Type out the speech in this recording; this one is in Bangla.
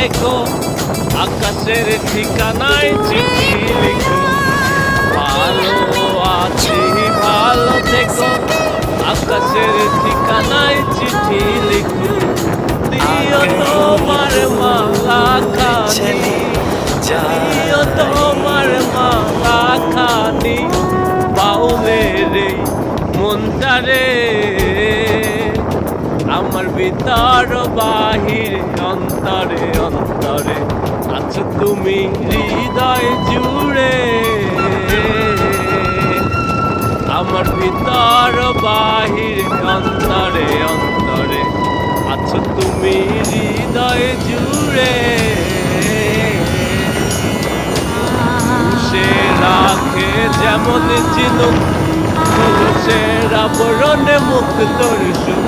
থেকো, আকাশের ঠিকানায় চিঠি লিখো। ভালো আছি ভালো থেকো, আকাশের ঠিকানায় চিঠি লিখো। দিও তোমার মালা খানি, দিও তোমার মালা খানি, বাউলের এই মনটারে। আমার ভিতর বাহির অন্তরে অন্তরে আছো তুমি হৃদয় জুড়ে। আমার ভিতর বাহির অন্তরে অন্তরে আছো তুমি হৃদয় জুড়ে। সে রাখে যেমন চিনুক, সে আবরণে মুখ তোর সুখ।